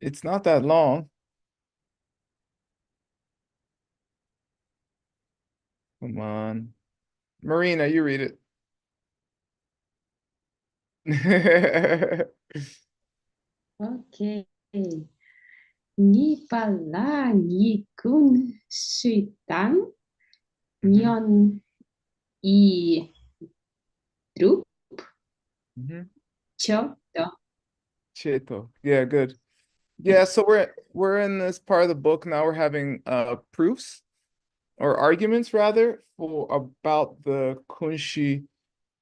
It's not that long. Come on. Marina, you read it. Ok. Nhi pala nhi kun suy tán Mhm, nyon y drup mhm. cho do. Cheto. Yeah, good. Yeah, so we're in this part of the book now. We're having proofs or arguments rather for about the kunshi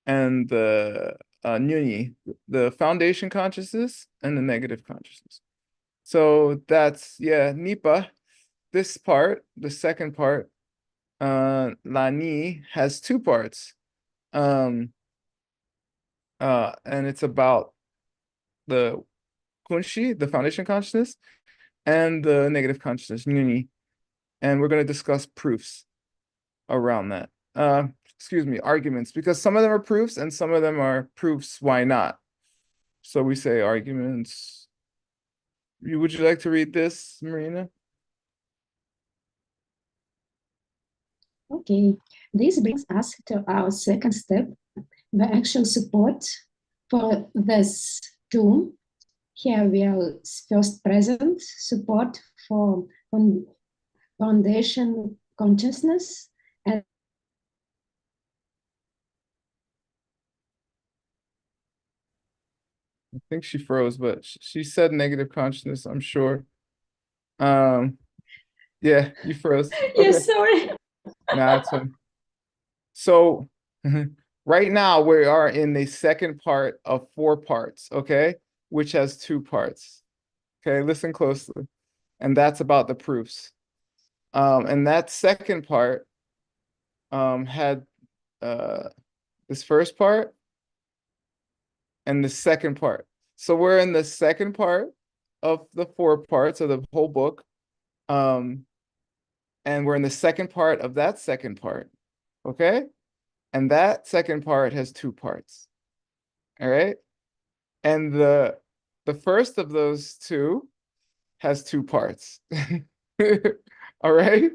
and the nyunyi, the foundation consciousness and the negative consciousness. So that's yeah, nipa. This part, the second part, lani has two parts. Um and it's about the kunshi, the foundation consciousness, and the negative consciousness, nyunyi. And we're going to discuss proofs around that. Excuse me, arguments, because some of them are proofs and some of them are proofs why not. So we say arguments. Would you like to read this, Marina? Okay. This brings us to our second step, the actual support for this tool. Here we are first present support for foundation consciousness and I think she froze, but she said negative consciousness, I'm sure. Um, yeah, you froze. Okay. yes, sorry. Nah, it's fine. So right now we are in the second part of four parts, okay? Which has two parts. Okay, listen closely. And that's about the proofs. And that second part had this first part and the second part. So we're in the second part of the four parts of the whole book. Um, and we're in the second part of that second part. Okay? And that second part has two parts. All right? And the first of those two has two parts. All right?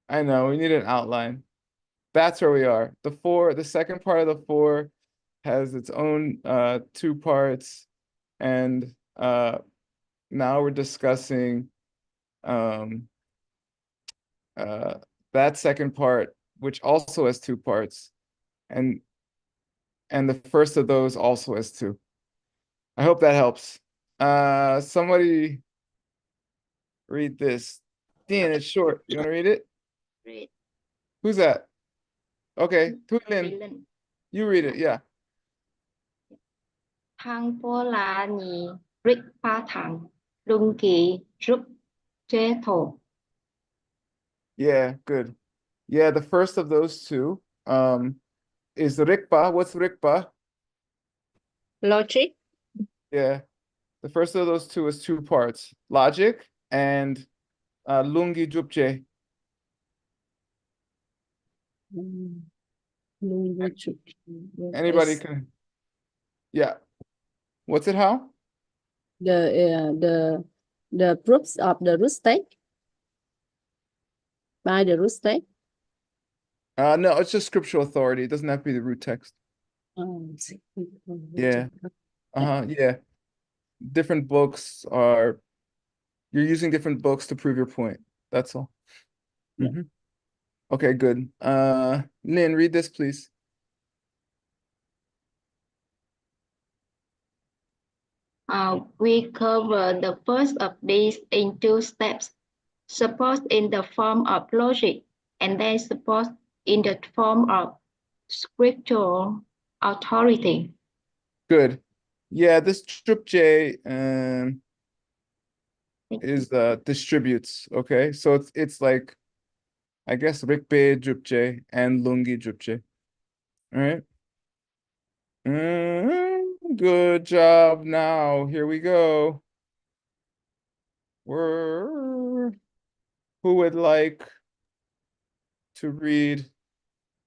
I know we need an outline. That's where we are. The second part of the four has its own two parts, and now we're discussing um uh that second part, which also has two parts, and the first of those also has two. I hope that helps. Somebody read this. Dean, it's short. You want to read it? Read. Who's that? Okay, Tuilin, Villain. you read it. Yeah. Thang po la ni rik pa thang lung ki rup che tho. Yeah, good. Yeah, the first of those two is Rikpa. What's Rikpa? Logic. Yeah. The first of those two is two parts. Logic and Lungi Jupje. Anybody Yes. can. Yeah. What's it how? The proofs of the root state by the root state. No, it's just scriptural authority. It doesn't have to be the root text. Yeah. Uh-huh. Yeah. Different books are you're using different books to prove your point. That's all. Yeah. Mhm. Okay, good. Lynn, read this, please. We cover the first of these in two steps. Support in the form of logic and then support in the form of scriptural authority. Good. Yeah, this strip J is distributes, okay? So it's like I guess Rikpe Drupje and Lungi Drupje. All right. Good job. Now, here we go. We're who would like to read?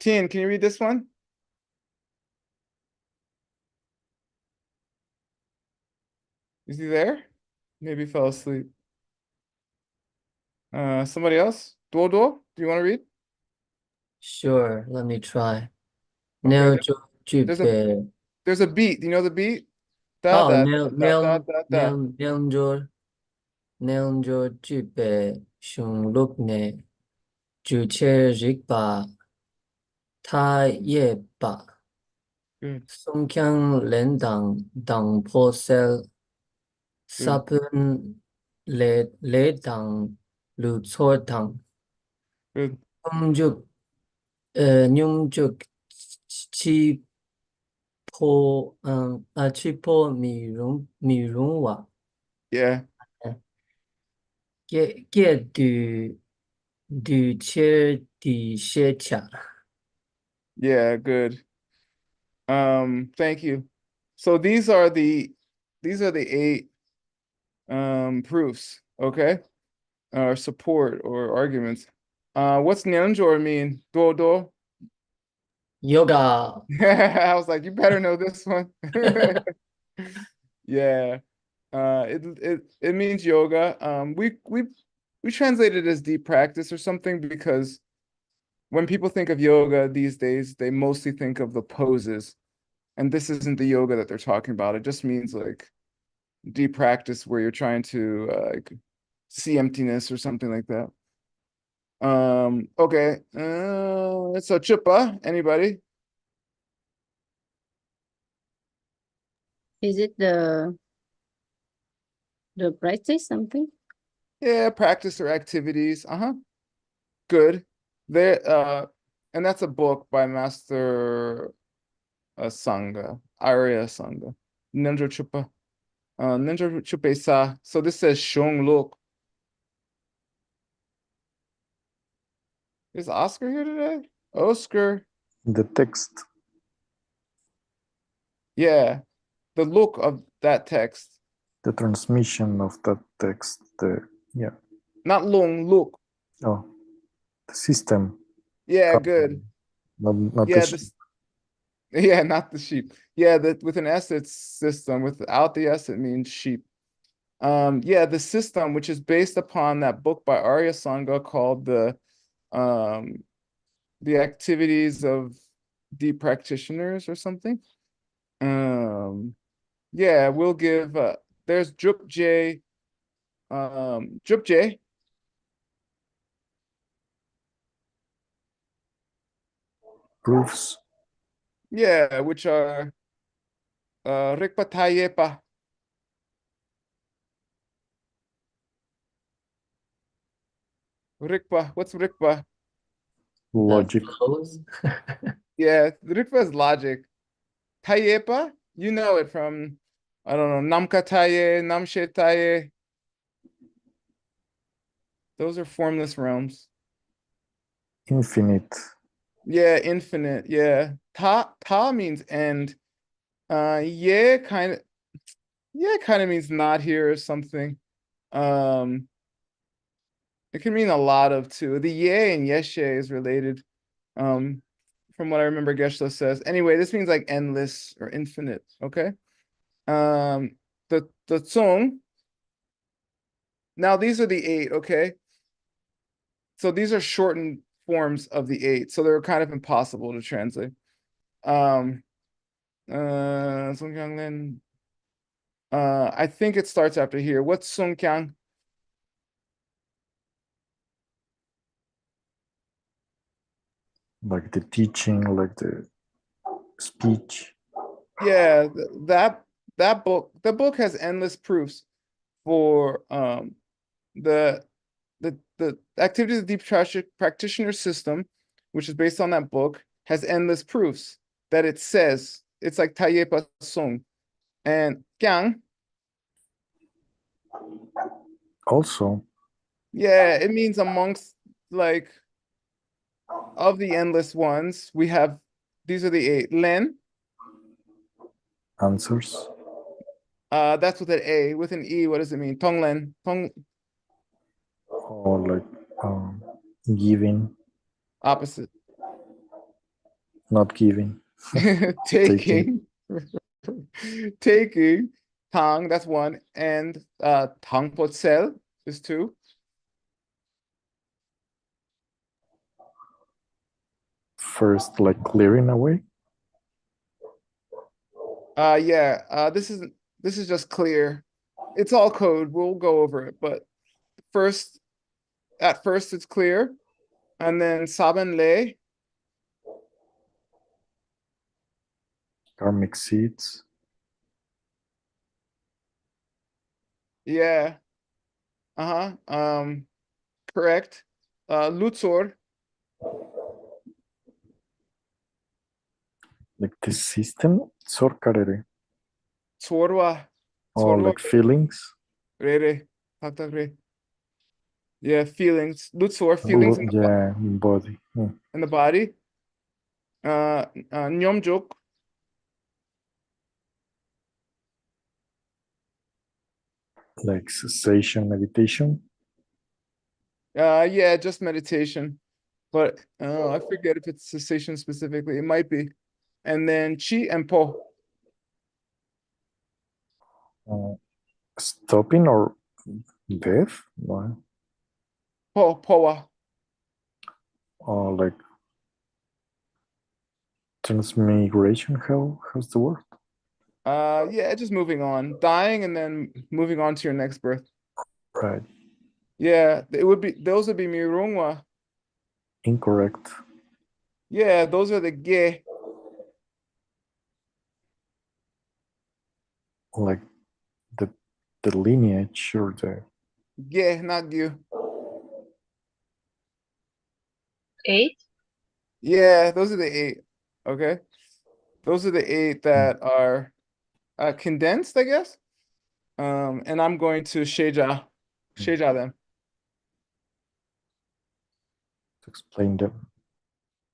Tien, can you read this one? Is he there? Maybe fell asleep. Somebody else? Duo, do you want to read? Sure, let me try. Okay, Neo jo there's a jupe. there's a beat. Do you know the beat? Da Oh, da neo da da neo da da. neo jo jupe shung luk ne ju che rik ba ta ye ba Good, song kyang len dang po sel good, sapun le dang lu cho dang good. nhung juk chi chi po mi rung wa Yeah, ge du che di she cha. yeah, good. Thank you. So these are the 8 proofs, okay? Or support or arguments. What's Nyeonjor mean? Do? Yoga. I was like, you better know this one. Yeah. It means yoga. We translate it as deep practice or something because when people think of yoga these days, they mostly think of the poses. And this isn't the yoga that they're talking about. It just means like deep practice where you're trying to like see emptiness or something like that. Okay. So chupa, anybody? Is it the practice something? Yeah, practice or activities. Good. There and that's a book by Master Sangha, Arya Sangha. Ninja Chupa. Ninja Chupa Sa. So this says Shong Luk. Is Oscar here today? Oscar. The text, Yeah. The look of that text. the transmission of that text, yeah. Not Long, look. Oh, the system. Yeah, good. Not Yeah, the this yeah, not the sheep. Yeah, that with an S it's system. Without the S it means sheep. Yeah, the system, which is based upon that book by Arya Sangha called the activities of deep practitioners or something. Yeah, we'll give there's Drup J. Drup J. proofs. Yeah, which are Rikpa Tayepa. Rikpa, what's Rikpa? Logic. Flows. Yeah, Rikpa is logic. Tayepa, you know it from, I don't know, Namka Taye, Namshe Taye. Those are formless realms. Infinite. Yeah, infinite. Yeah. Ta means end. Yeah, kind of means not here or something. It can mean a lot of too. The ye and yeshe is related. From what I remember, Geshe says. Anyway, this means like endless or infinite. Okay. The song. Now these are the 8. Okay. So these are shortened forms of the 8. So they're kind of impossible to translate. Sungkyang I think it starts after here. What's Sungkyang? Like the teaching, like the speech. Yeah, that book. The book has endless proofs for the activities of the deep practitioner system, which is based on that book, has endless proofs that it says it's like Tayepa Sung. And Kyang, Also, yeah, it means amongst like of the endless ones, we have these are the 8. Len, answers. that's with an A. With an E, what does it mean? Tonglen. Or like giving, Opposite. not giving. Taking. Taking. Tang, that's one. And Tangpotsel is two. First, like clearing away. Yeah, this is just clear. It's all code. We'll go over it, but at first it's clear. And then Saben Le, Karmic seeds. yeah. Correct. Lutzor, Like the system. Sorkarere. Tsorwa, Oh, like feelings. Rere, Re. Yeah, feelings. Lutzor, feelings in Yeah, body. the body. Nyomjuk, Like cessation meditation. yeah, just meditation. But I forget if it's cessation specifically. It might be. And then Chi and Po. Stopping or death? No. Poa. Or like transmigration. How's the word? Yeah, just moving on. Dying and then moving on to your next birth. Right. Yeah, those would be Mirungwa. Incorrect. Yeah, those are the Ge. Like the lineage or the Ge, not you. 8. Yeah, those are the 8. Okay. Those are the 8 that are condensed, I guess. And I'm going to Sheja them. to explain them.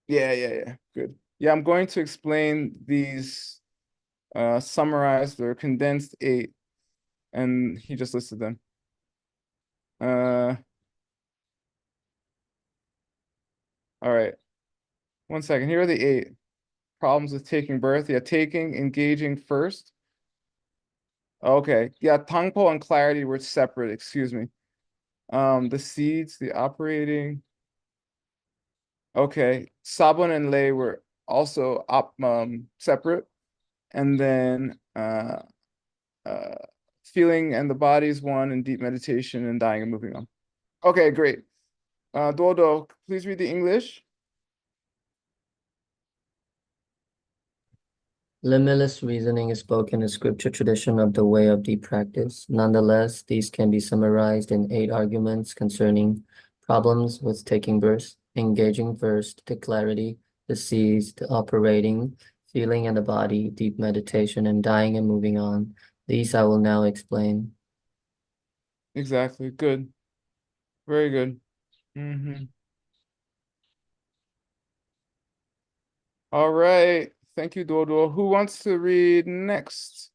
Yeah. Good. Yeah, I'm going to explain these summarized or condensed 8, and he just listed them. All right. 1 second. Here are the 8 problems with taking birth. Yeah, taking, engaging first. Okay. Yeah, Tangpo and clarity were separate, excuse me. The seeds, the operating. Okay. Sabon and Lei were also separate. And then feeling and the body's one, and deep meditation and dying and moving on. Okay, great. Dodo, please read the English. Limitless reasoning is spoken in scripture tradition of the way of deep practice. Nonetheless, these can be summarized in 8 arguments concerning problems with taking birth, engaging first, the clarity, the seeds, the operating, feeling in the body, deep meditation, and dying and moving on. These I will now explain. Exactly. Good. Very good. Mm-hmm. All right. Thank you, Dodo. Who wants to read next?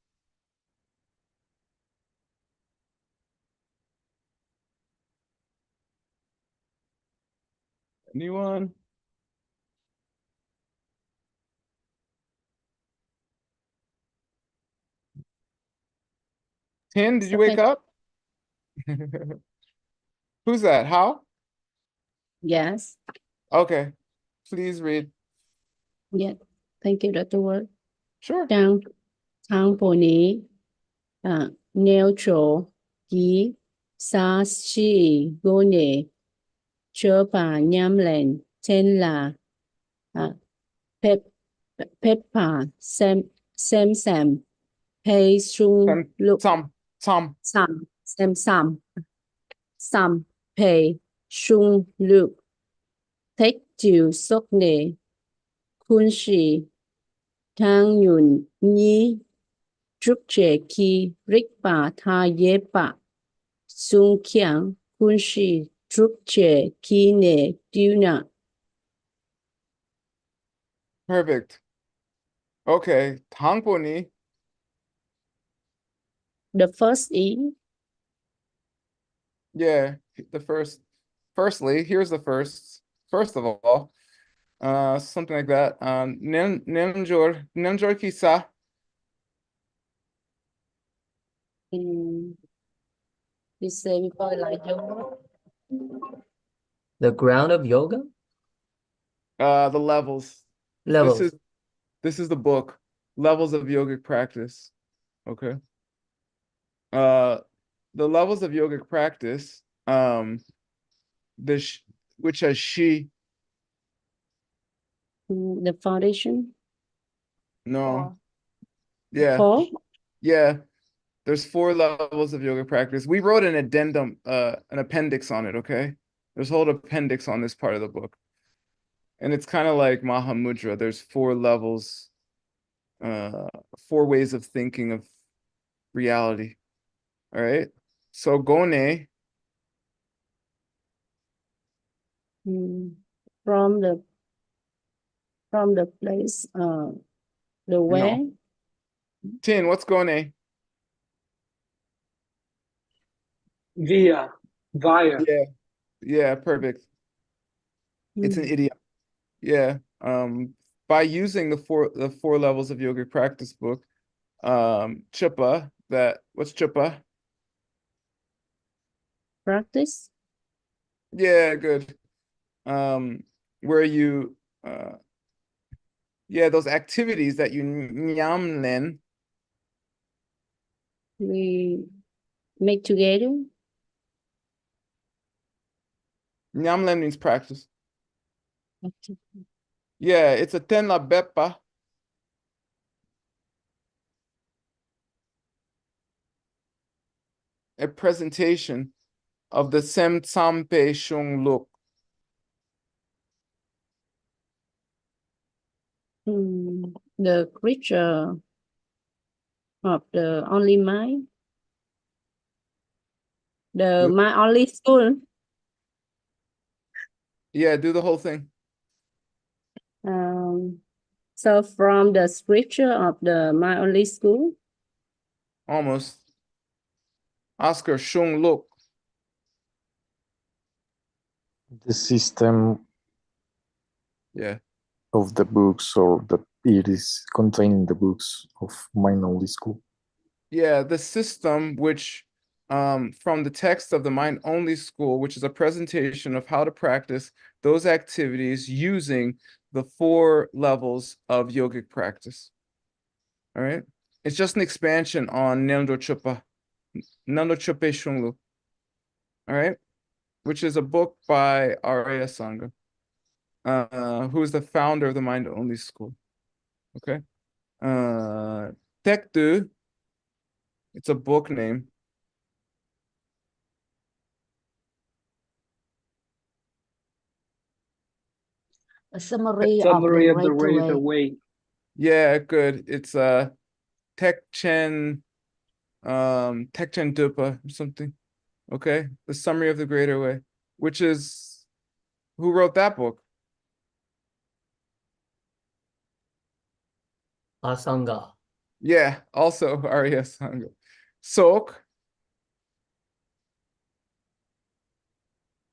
Anyone? Tin, did you wake up? Who's that? How? Yes. Okay. Please read. Yeah. Thank you, Dr. Word. Sure. ทางโปนี้neutral กีซาชิโกเน chöpa nyamlen tenla pep peppa sam pei sung look Some. sam pei sung look take you sok ne kunshi tang yun ni trúc trẻ khi rích bà tha yế bà sung kiang kunshi trúc trẻ khi ne tuna. Perfect. Okay. Tangponi. The first E. Yeah, the firstly, here's the first. First of all, something like that. Nemjor Kisa. We say before like yoga. The ground of yoga? The levels. Levels. This is the book, Levels of Yogic Practice. Okay. The levels of yogic practice, which has she, The foundation. no, yeah, Four. yeah. There's 4 levels of yoga practice. We wrote an addendum, an appendix on it, okay? There's a whole appendix on this part of the book. And it's kind of like Mahamudra. There's 4 levels, 4 ways of thinking of reality. All right. So Gone, From the place, the way. no. Tin, what's Gone? Via. Yeah, yeah, perfect. It's an idiom. Yeah. By using the four levels of yogic practice book, Chupa, what's Chupa? Practice. Yeah, good. Where you yeah, those activities that you nyamlen. We make together. Nyamlen means practice. Okay. Yeah, it's a tenla bepa. A presentation of the Sem Tsampe Shung Luk. The creature of the only mind. The my only school. Yeah, do the whole thing. So from the scripture of the my only school. Almost. Oscar Shung Luk. The system Yeah. of the books, or that it is contained in the books of Mind Only School. Yeah, the system which from the text of the Mind Only School, which is a presentation of how to practice those activities using the 4 levels of yogic practice. All right. It's just an expansion on Nando Chupa Shunglu. All right. Which is a book by Arya Sangha, who is the founder of the Mind Only School. Okay. Tekdu, it's a book name. A summary, Summary of the right way. Yeah, good. It's Tekchen Dupa or something. Okay. The Summary of the Greater Way, which is who wrote that book? Asanga. Yeah, also Arya Sangha. Sok,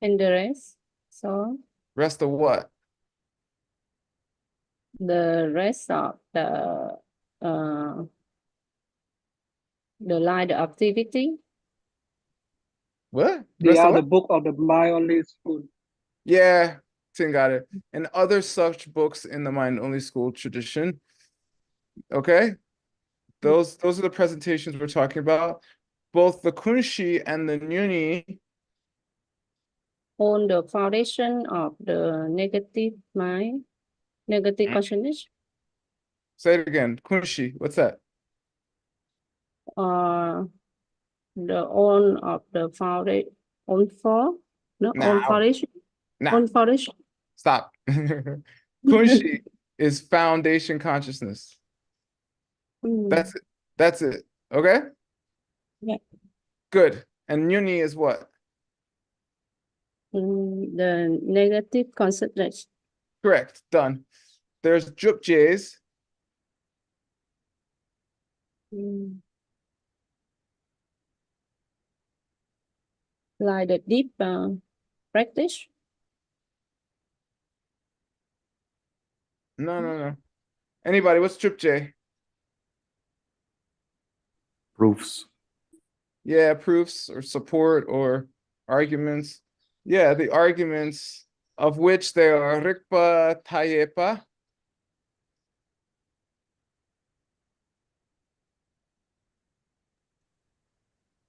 And the rest. So rest of what? the rest of the line activity. What? The Rest of other what? book of the Mind Only School. Yeah, Ting got it. And other such books in the Mind Only School tradition. Okay. Those are the presentations we're talking about. Both the Kunshi and the Nyuni. On the foundation of the negative mind, negative consciousness. Say it again. Kunshi, what's that? The on of the foundation, on for, no, on Now. foundation, Nah, on foundation. stop. Kunshi is foundation consciousness. That's it. That's it. Okay? Yeah. Good. And Nyuni is what? The negative consciousness. Correct. Done. There's Jupjays. Like the deep practice. No. Anybody, what's Jupjay? Proofs. Yeah, proofs or support or arguments. Yeah, the arguments of which there are Rikpa, Tayepa.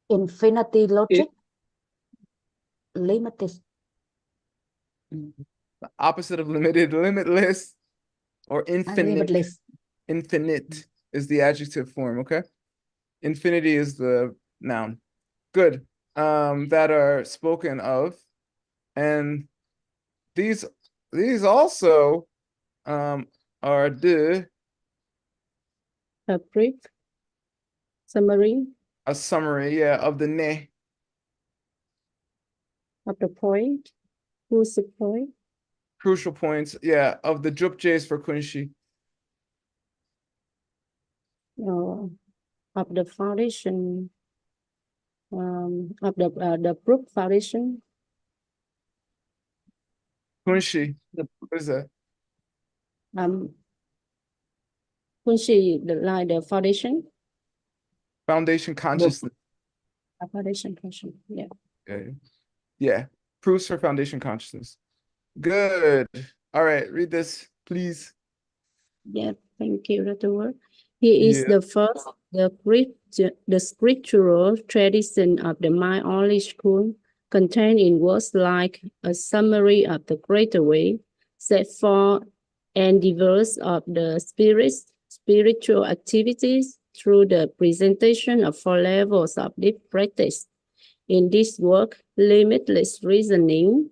Infinity logic. Limited. The opposite of limited, limitless, or infinite. Limitless. Infinite is the adjective form, okay? Infinity is the noun. Good. That are spoken of. And these also are the A brief summary a summary, yeah, of the ne. of the point, crucial point. Crucial points, yeah, of the jupjes for kunshi. Of the foundation, of the proof foundation. Kunshi. What is that? Kunshi, the foundation. Foundation consciousness. A foundation, yeah. Yeah. Proofs for foundation consciousness. Good. All right, read this, please. Yeah, thank you, Dr. Word. He is Yeah. the first, the scriptural tradition of the mind-only school, contained in words like a summary of the greater way, set forth endeavors of the spiritual activities through the presentation of 4 levels of deep practice. In this work, limitless reasoning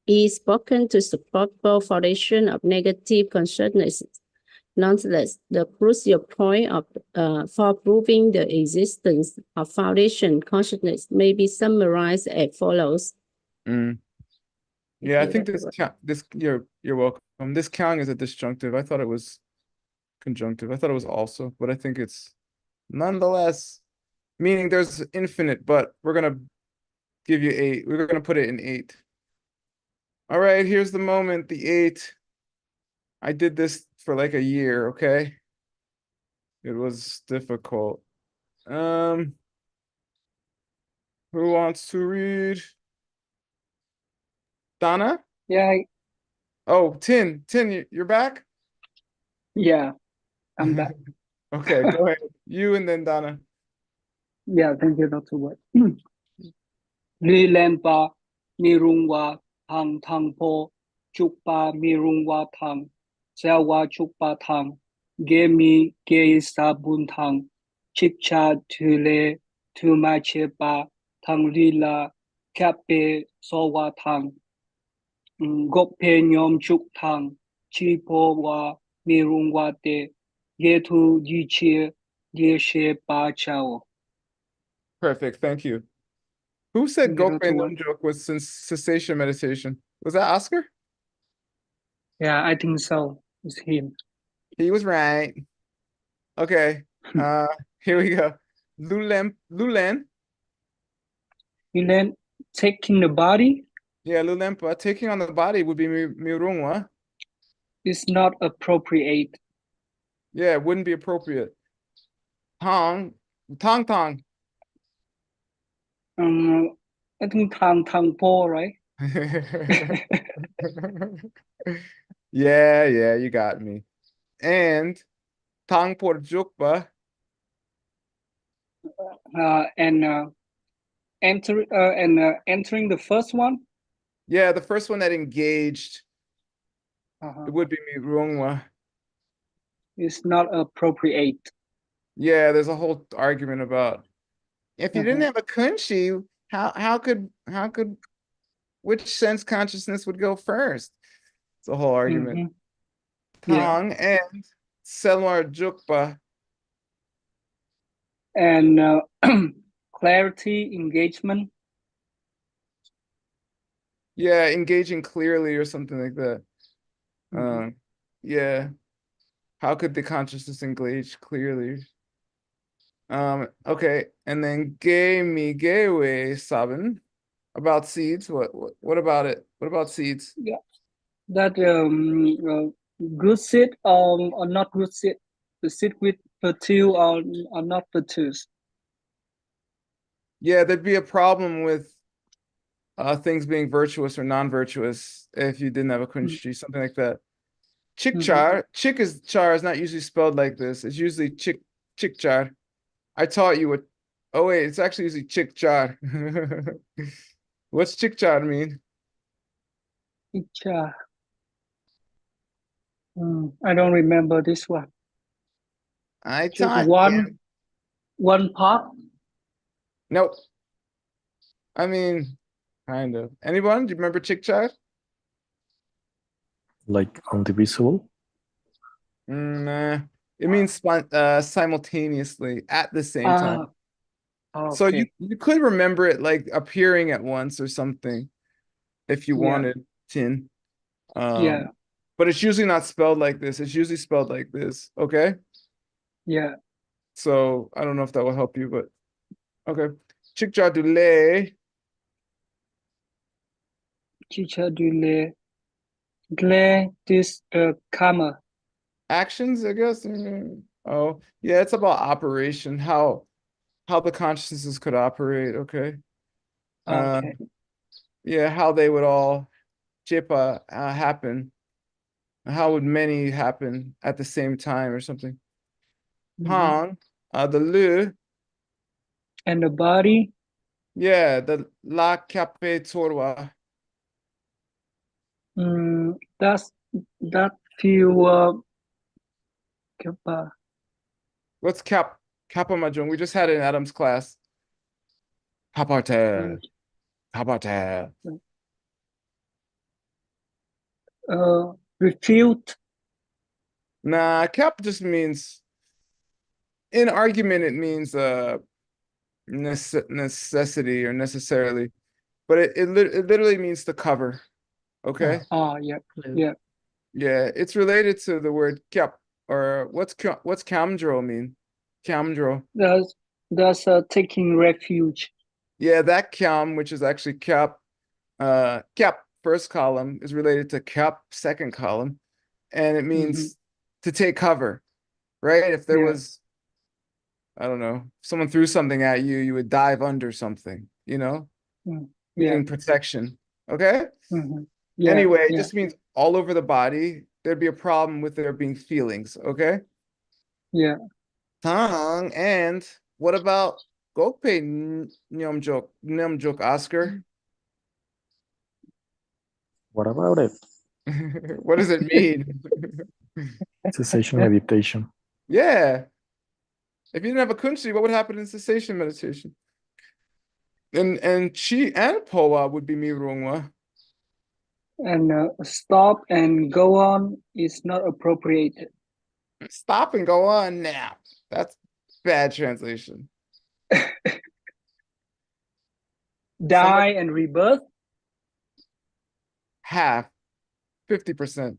is spoken to support both foundation of negative consciousness. Nonetheless, the crucial point for proving the existence of foundation consciousness may be summarized as follows. Yeah, I think you're welcome. This kyang is a disjunctive. I thought it was conjunctive. I thought it was also, but I think it's nonetheless, meaning there's infinite, but we're gonna give you 8. We're gonna put it in 8. All right, here's the moment, the 8. I did this for like a year, okay? It was difficult. Who wants to read? Donna? Yeah, Oh, Tin, you're back? yeah, I'm back. Okay, go ahead. You and then Donna. Yeah, thank you, Dr. Word. Li lempa mirungwa thang thang po chukpa mirungwa thang sewa chukpa thang ge mi ge sa bun thang chikcha tule tuma chepa thang lila kape sowa thang gope nyom chuk thang chi po wa mirungwa te ge tu ji che ge she pa chao. Perfect, thank you. Who said Thank you, Gokpe Dr. Word. Namjok was cessation meditation? Was that Oscar? Yeah, I think so. It's him. He was right. Okay. Here we go. Lulen. And then taking the body Yeah, Lulempa. Taking on the body would be Mirungwa. is not appropriate. Yeah, it wouldn't be appropriate. Tong. I think Tang Po, right? Yeah, you got me. And Tang por Jukpa. And entering the first one. Yeah, the first one that engaged, it would be Mirungwa. Is not appropriate. Yeah, there's a whole argument about if you didn't have a kunshi, how could which sense consciousness would go first? It's a whole argument. Tang and Selmar Jukpa. And clarity, engagement. Yeah, engaging clearly or something like that. Yeah. How could the consciousness engage clearly? Okay, and then Ge Mi Gewe Sabin about seeds. What about it? What about seeds? Yeah, that good seed or not good seed. The seed with fertile or not fertile. Yeah, there'd be a problem with things being virtuous or non-virtuous if you didn't have a kunshi, something like that. Chikchar, char is not usually spelled like this. It's usually chikchar. I taught you what. Oh wait, it's actually usually chikchar. What's chikchar mean? Icha. I don't remember this one. I Just taught you. one part. Nope. I mean, kind of. Anyone? Do you remember chikchar? Like indivisible? Nah. It means simultaneously at the same time. So Okay. you could remember it like appearing at once or something if you Yeah. wanted, Tin. Yeah. But it's usually not spelled like this. It's usually spelled like this. Okay. Yeah. So I don't know if that will help you, but okay. Chikchadule. Chicha dule. Gle this karma. Actions, I guess. Oh, yeah, it's about operation, how the consciousness could operate. Okay. Okay. Yeah, how they would all jipa happen. How would many happen at the same time or something? Hang, the lu, And the body. yeah, the la kape torwa. That feel kapa. What's kappa mahjong? We just had it in Adam's class. Kaparte, kaparte. Refute. Nah, cap just means in argument. It means necessity or necessarily, but it literally means to cover. Okay. Yeah. Yeah. Yeah, it's related to the word kyap, or what's kamdro mean? Kamdro. That's taking refuge. Yeah, that kyam, which is actually kyap, kyap first column is related to kyap second column, and it means to take cover, right? If there Yeah. was, I don't know, someone threw something at you, you would dive under something, Yeah. meaning protection. Okay. Yeah. Anyway, it Yeah. just means all over the body. There'd be a problem with there being feelings. Okay. Yeah. Tongue. And what about Gope Nyamjuk Oscar? What about it? What does it mean? Cessation meditation. Yeah. If you didn't have a kunshi, what would happen in cessation meditation? And Chi and Poa would be Mirungwa. And stop and go on is not appropriate. Stop and go on now. That's bad translation. Die and rebirth. Half, 50%.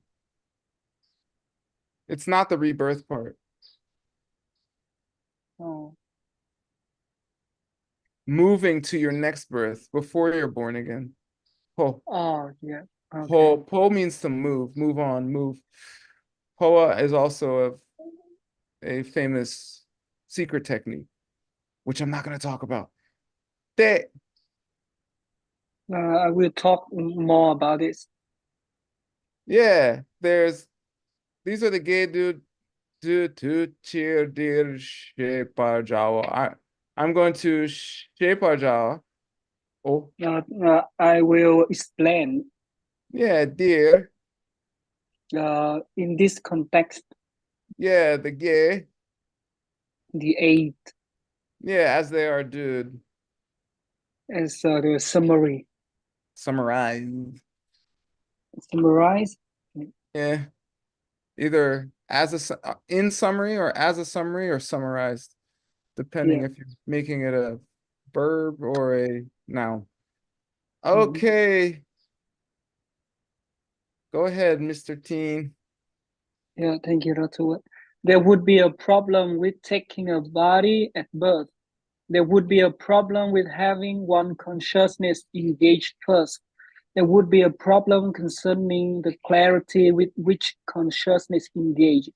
It's not the rebirth part. Oh. Moving to your next birth before you're born again. Po. Oh, yeah. Okay. Po means to move on, move. Poa is also a famous secret technique, which I'm not going to talk about. Te. I will talk more about this. Yeah, these are the gay dude to cheer dear Shepar Jawa. I'm going to Shepar Jawa. Oh, I will explain yeah, dear. in this context, Yeah, the gay. the eight Yeah, as they are, dude. as the summary. Summarize. Summarize. Yeah, either as in summary or as a summary or summarized, depending Yeah. if you're making it a verb or a noun. Okay. Go ahead, Mr. Teen. Yeah, thank you, Dr. Wood. There would be a problem with taking a body at birth. There would be a problem with having one consciousness engaged first. There would be a problem concerning the clarity with which consciousness engaged.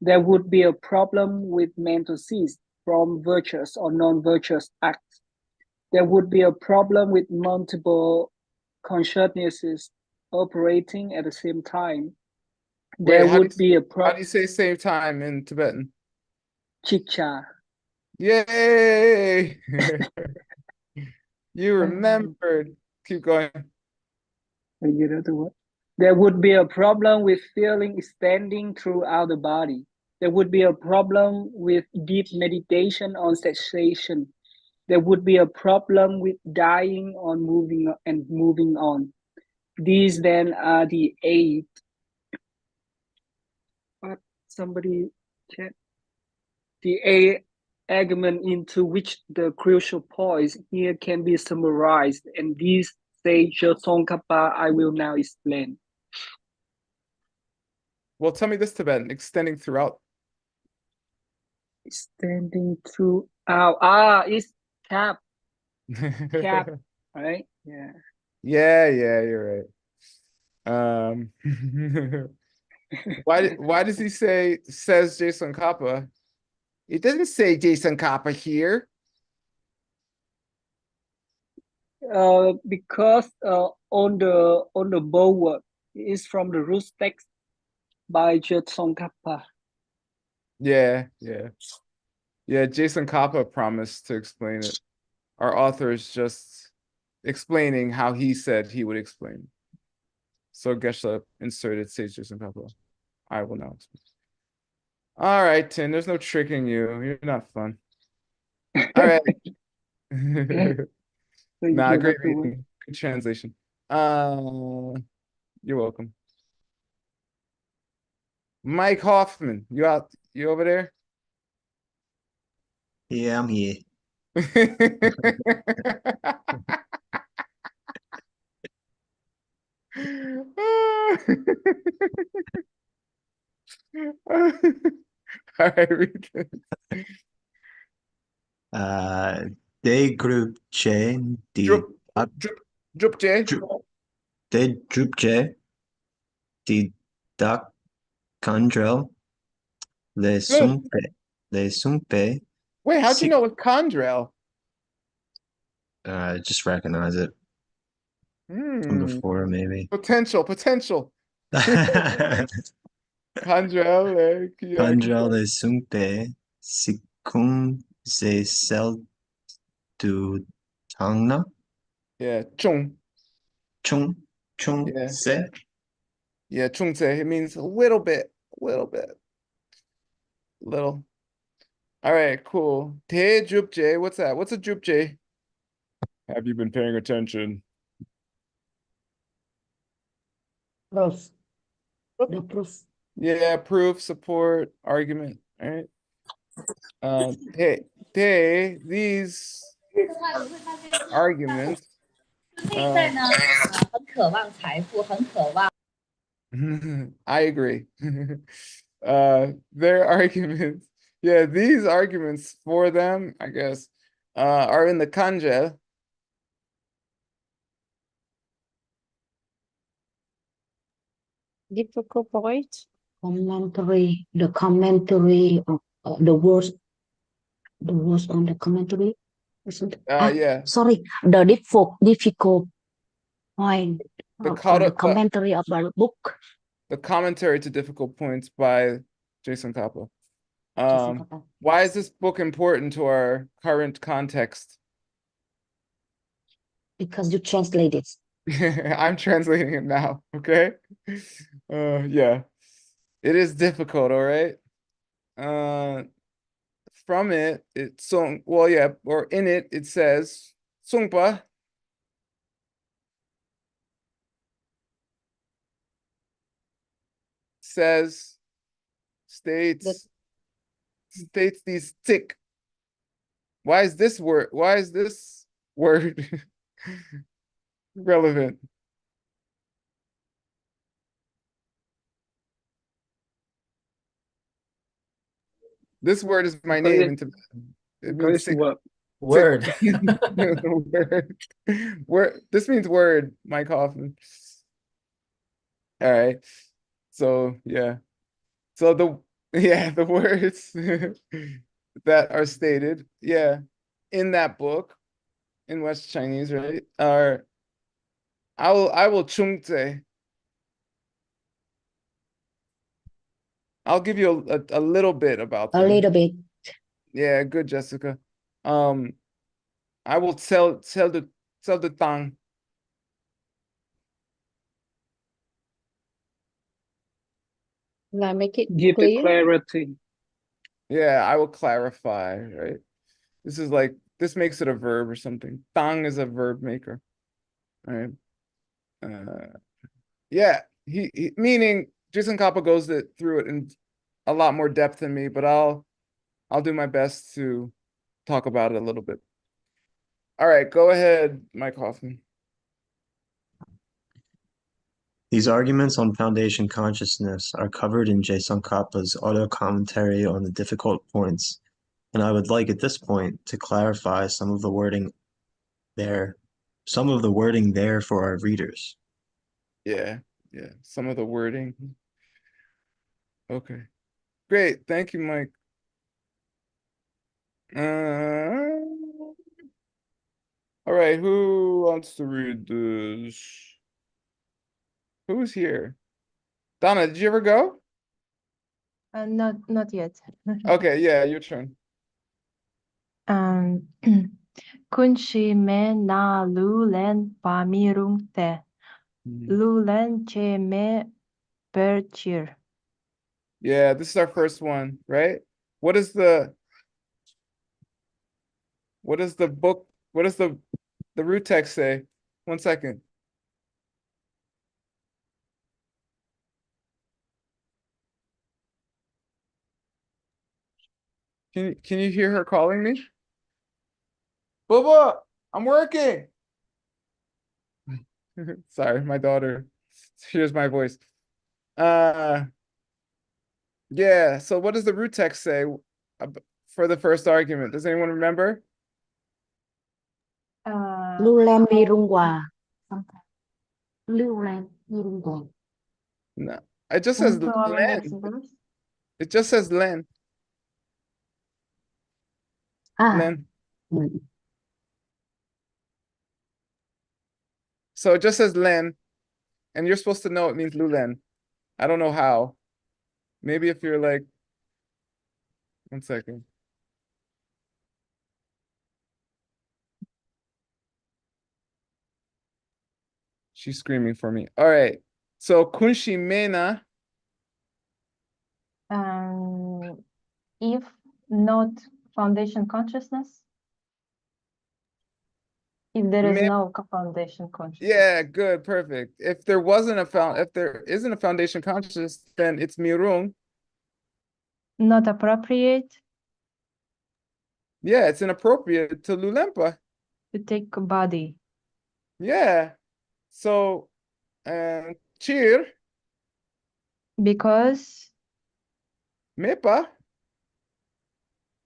There would be a problem with mental cease from virtuous or non-virtuous acts. There would be a problem with multiple consciousnesses operating at the same time. Wait, There how do would be a how do problem. you say same time in Tibetan? Chicha. Yay! You remembered. Keep going. You know the word. There would be a problem with feeling extending throughout the body. There would be a problem with deep meditation on cessation. There would be a problem with dying on moving on. These then are the 8. But somebody check the 8 argument into which the crucial points here can be summarized, and these say Kappa I will now explain. Well, tell me this Tibetan, extending throughout. Extending throughout. It's cap, right? Yeah. Yeah, you're right. Why does he say says Jason Kappa? It doesn't say Jason Kappa here. Because on the bulwark is from the root text by Kappa. Yeah. Jason Kappa promised to explain it. Our author is just explaining how he said he would explain. So Geshe inserted Sage Jason Kappa. I will now explain. All right, Tin. There's no tricking you. You're not fun. All right. Nah, great reading. Good translation. You're welcome. Mike Hoffman, you over there? Yeah, I'm here. All right, read this. They group J, Drup J. they group J, the duck Kandrel, le sumpe. Wait, how'd you know it was Condrel? Just recognize it from before, maybe. Potential. Condrel, Kandrel le sumpe, sikum se sel du tangna. Yeah, chung. Chung Yeah. se. Yeah, chung se. It means a little bit. Little. All right, cool. Te drup J. What's that? What's a drup J? Have you been paying attention? Proof. The proof. Yeah, proof, support, argument. All right. These arguments. I agree. Their arguments. Yeah, these arguments for them, I guess, are in the Kanja. Difficult point. Commentary. The commentary of the words on the commentary. Yeah. Sorry, the difficult point of the commentary of the book. The commentary to difficult points by Jason Kappa. Why is this book important to our current context? Because you translate it. I'm translating it now, okay? Yeah. It is difficult, all right? From it, or in it, it says, Sungpa states these tick. Why is this word relevant? This word is my name in Tibetan. It means word. Word. This means word, Mike Hoffman. All right. So yeah. So the words that are stated, in that book in West Chinese, right? Or I will chungze. I'll give you a little bit about A them. little bit. Yeah, good, Jessica. I will tell the tang. Like make it Give the clear. clarity. Yeah, I will clarify, right? This is like this makes it a verb or something. Tang is a verb maker, right? Yeah, he meaning Jason Kappa goes through it in a lot more depth than me, but I'll do my best to talk about it a little bit. All right, go ahead, Mike Hoffman. These arguments on foundation consciousness are covered in Jason Kappa's auto commentary on the difficult points, and I would like at this point to clarify some of the wording there for our readers. Yeah, some of the wording. Okay, great. Thank you, Mike. All right, who wants to read this? Who's here? Donna, did you ever go? Not yet. Okay, yeah, your turn. Kun shi me na lu len pa mi rung te. Lu len che me per chir. Yeah, this is our first one, right? What is the book? What does the root text say? 1 second. Can you hear her calling me? Bubba, I'm working. Sorry, my daughter hears my voice. Yeah, so what does the root text say for the first argument? Does anyone remember? Lưu len mi rung hòa. Lưu len mi rung hòa. No, it just says Len. It just says Len. Len. So it just says Len, and you're supposed to know it means Lulen. I don't know how. Maybe if you're like, 1 second. She's screaming for me. All right. So Kunshi Mena. If not foundation consciousness, if there is no foundation consciousness. Yeah, good, perfect. If there isn't a foundation consciousness, then it's Mirung. Not appropriate. Yeah, it's inappropriate to Lulempa. To take a body. Yeah. So, cheer. Because. Mepa.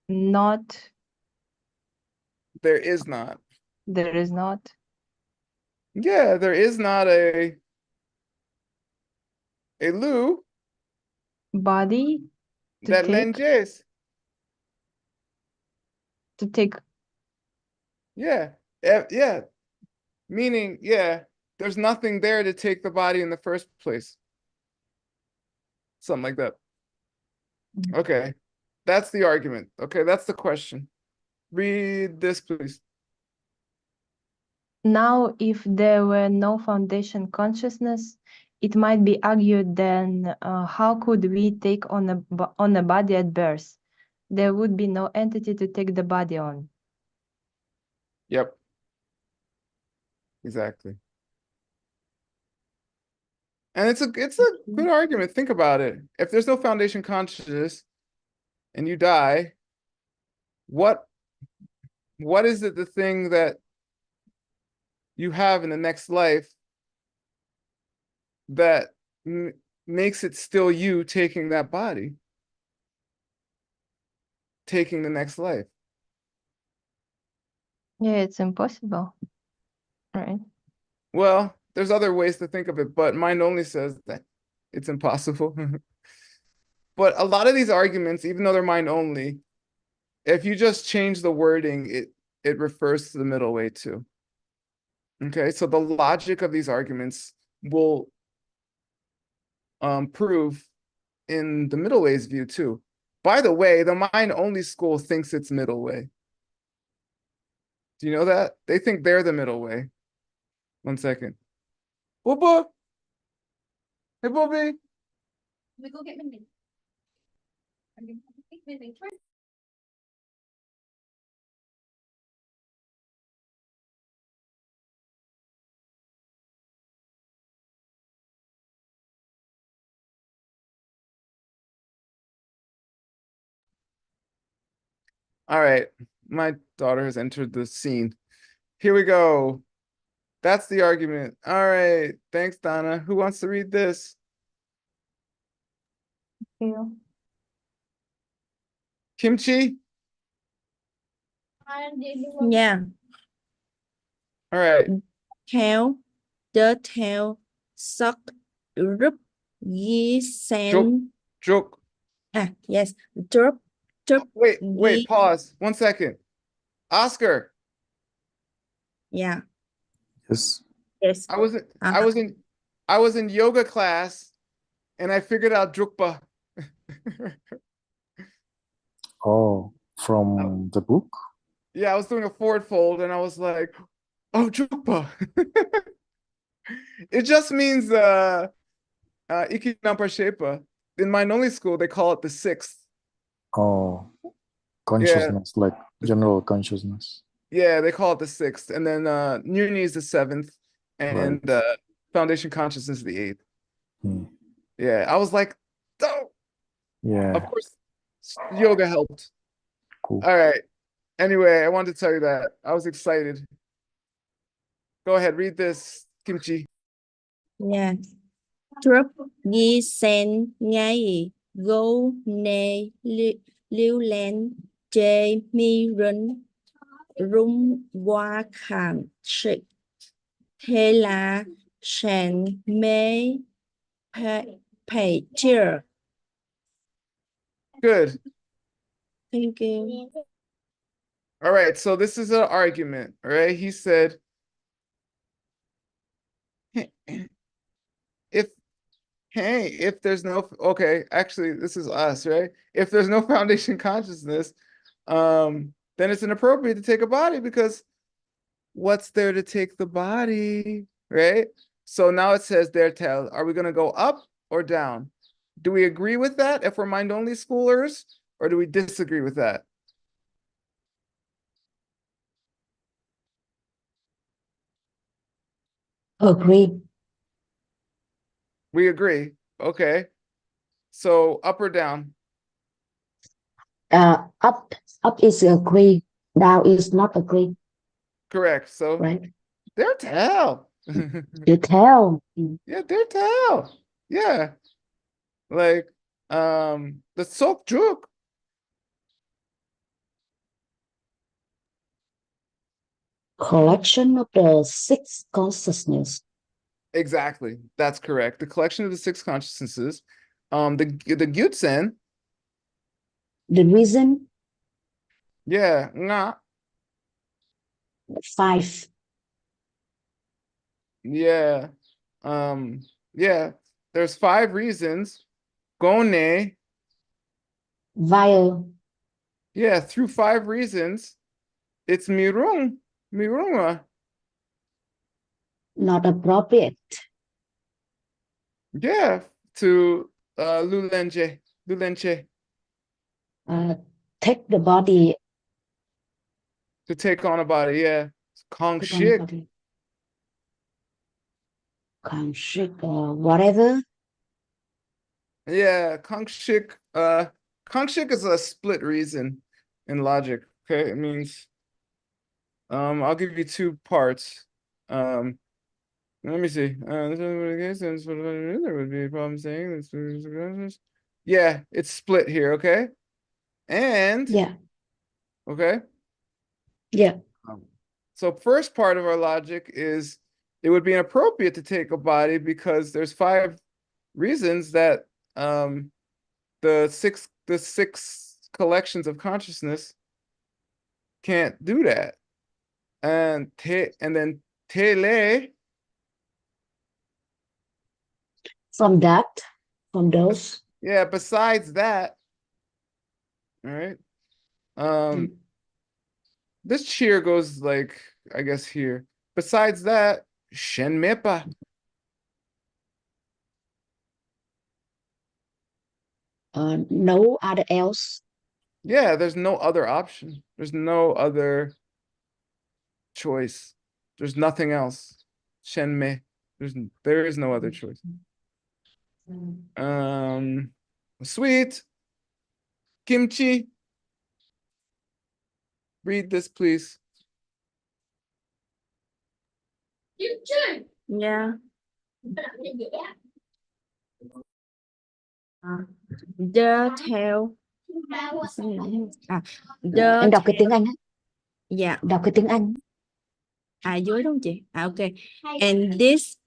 Not. There is not. There is not. Yeah, there is not a Lu. Body. That lenges. To take. Yeah. Yeah. Meaning, yeah, there's nothing there to take the body in the first place. Something like that. Okay. That's the argument. Okay, that's the question. Read this, please. Now, if there were no foundation consciousness, it might be argued then how could we take on a body at birth? There would be no entity to take the body on. Yep. Exactly. And it's a good argument. Think about it. If there's no foundation consciousness and you die, what is it the thing that you have in the next life that makes it still you taking that body, taking the next life? Yeah, it's impossible, right? Well, there's other ways to think of it, but mind only says that it's impossible. But a lot of these arguments, even though they're mind only, if you just change the wording, it refers to the middle way too. Okay, so the logic of these arguments will prove in the middle way's view too. By the way, the mind-only school thinks it's middle way. Do you know that? They think they're the middle way. 1 second. Bubba! Hey, Bobby! We go get Mindy. All right, my daughter has entered the scene. Here we go. That's the argument. All right, thanks, Donna. Who wants to read this? You. Kimchi? Yeah. All right. Theo, the theo, suck, rup, ye, sen. Joke. Yes. Drop, drop, Wait, ye. pause. 1 second. Oscar. Yeah. Yes. Yes. I was in yoga class and I figured out Drukpa. Oh, from the book? Yeah, I was doing a forward fold and I was like, oh, Drukpa. It just means Ikinampa Shepa. In my Noli school, they call it the sixth. Oh, consciousness, like general consciousness. Yeah, they call it the sixth. And then Nuni is the seventh. And Foundation Consciousness is the eighth. Yeah, I was like, oh. Yeah. Of course, yoga helped. Cool. All right. Anyway, I wanted to tell you that. I was excited. Go ahead, read this, Kimchi. Yeah. Drop, ye, sen, ngay, go, ne, liu, len, jê, mi, run, rung, qua, khang, shik, thế là, shan, mê, pay, cheer. Good. Thank you. All right, so this is an argument, all right? He said, if there's no, okay, actually, this is us, right? If there's no foundation consciousness, then it's inappropriate to take a body because what's there to take the body, right? So now it says there, tell, are we going to go up or down? Do we agree with that if we're mind-only schoolers, or do we disagree with that? Agree. We agree. Okay. So up or down? Up is agree. Down is not agree. Correct. So right. There tell. You tell. Yeah, there tell. Yeah. Like the sok juk. Collection of the six consciousness. Exactly. That's correct. The collection of the six consciousnesses. The Gyutsen. The reason. Yeah, nga. 5. Yeah. Yeah. There's 5 reasons. Gone. Via. Yeah, through 5 reasons. It's mirung. Mirunga. Not appropriate. Yeah, to Lulenche. Lulenche. Take the body. To take on a body, yeah. Kong shik. Kong shik, whatever. Yeah, Kong shik. Kong shik is a split reason in logic. Okay, it means I'll give you 2 parts. Let me see. This is what it is. There would be a problem saying this. Yeah, it's split here, okay? And yeah. Okay. Yeah. So first part of our logic is it would be inappropriate to take a body because there's 5 reasons that the six collections of consciousness can't do that. and then tele. From that, from those. Yeah, besides that, all right. This cheer goes like, I guess here. Besides that, shenmepa. No other else. Yeah, there's no other option. There's no other choice. There's nothing else. Shenme. There is no other choice. Sweet. Kimchi. Read this, please. Yeah. The tail. The Em đọc cái tiếng Anh á. Yeah. Đọc cái tiếng Anh. Dưới đúng không chị? Okay. And this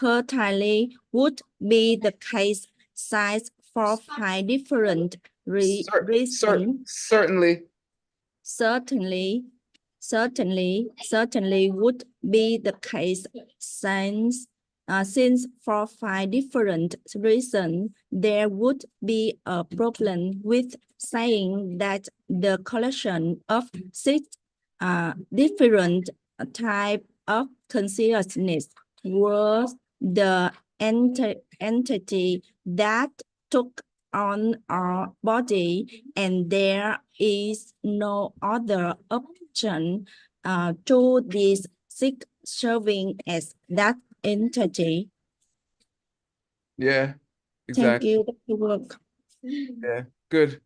certainly would be the case size for 5 different reasons. Certainly would be the case since for 5 different reasons there would be a problem with saying that the collection of 6 different type of consciousness was the entity that took on our body, and there is no other option to this sick serving as that entity. Yeah, exactly. Thank you, Dr. Work. Yeah, good.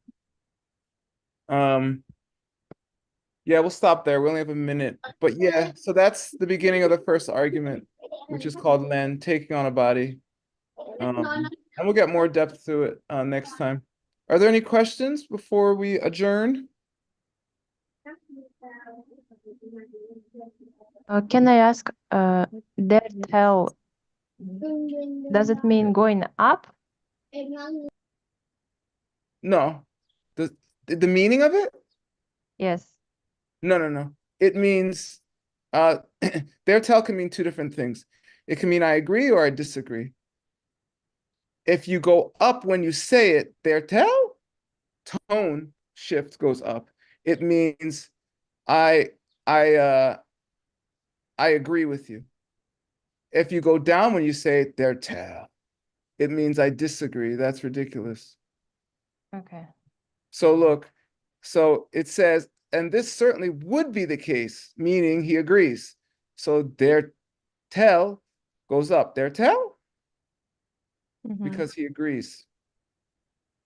Yeah, we'll stop there. We only have a minute. But yeah, so that's the beginning of the first argument, which is called Len, taking on a body. And we'll get more depth to it next time. Are there any questions before we adjourn? Can I ask, their tail, does it mean going up? No. The meaning of it? Yes. No. It means their tell can mean 2 different things. It can mean I agree or I disagree. If you go up when you say it, their tell, tone shift goes up. It means I agree with you. If you go down when you say it, their tell, it means I disagree. That's ridiculous. Okay. So look, so it says, and this certainly would be the case, meaning he agrees. So their tell goes up. Their tell? Because he agrees.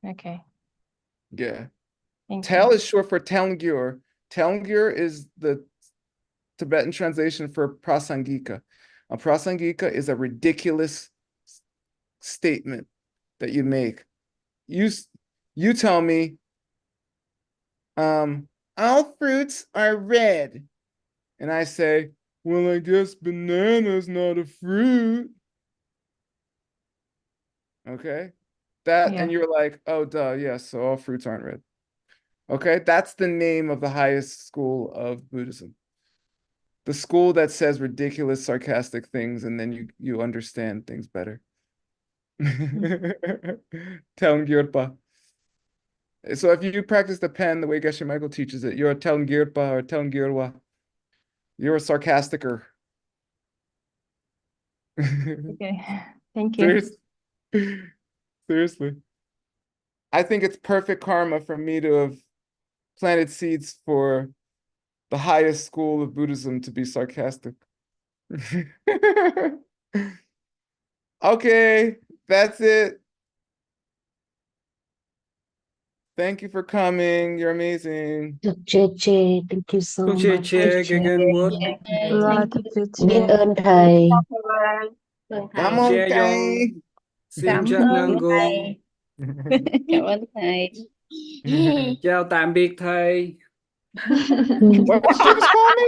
Okay. Yeah. Thank Tell you. is short for Telngyur. Telngyur is the Tibetan translation for prasangika. A prasangika is a ridiculous statement that you make. You tell me, all fruits are red. And I say, well, I guess banana's not a fruit. Okay? And you're like, oh, duh, yes, so all fruits aren't red. Okay? That's the name of the highest school of Buddhism. The school that says ridiculous, sarcastic things, and then you understand things better. Telngyurpa. So if you practice the pen the way Geshe Michael teaches it, you're a Telngyurpa or Telngyurwa. You're a sarcasticer. Okay. Thank you. Seriously. I think it's perfect karma for me to have planted seeds for the highest school of Buddhism to be sarcastic. Okay, that's it. Thank you for coming. You're amazing. Che, thank you so much. Again, what? Biết ơn thầy. Cảm ơn thầy. Xin chào Nango. Cảm ơn thầy. Chào tạm biệt thầy. What did you just call me?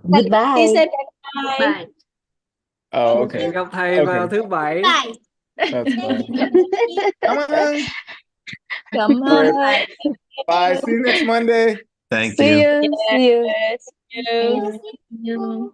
Goodbye. He said bye. Oh, okay. Gặp thầy vào thứ Bảy. That's fine. Cảm ơn. Cảm ơn. Bye. See you next Monday. Thank See you. you. See you. Yes, you. See you.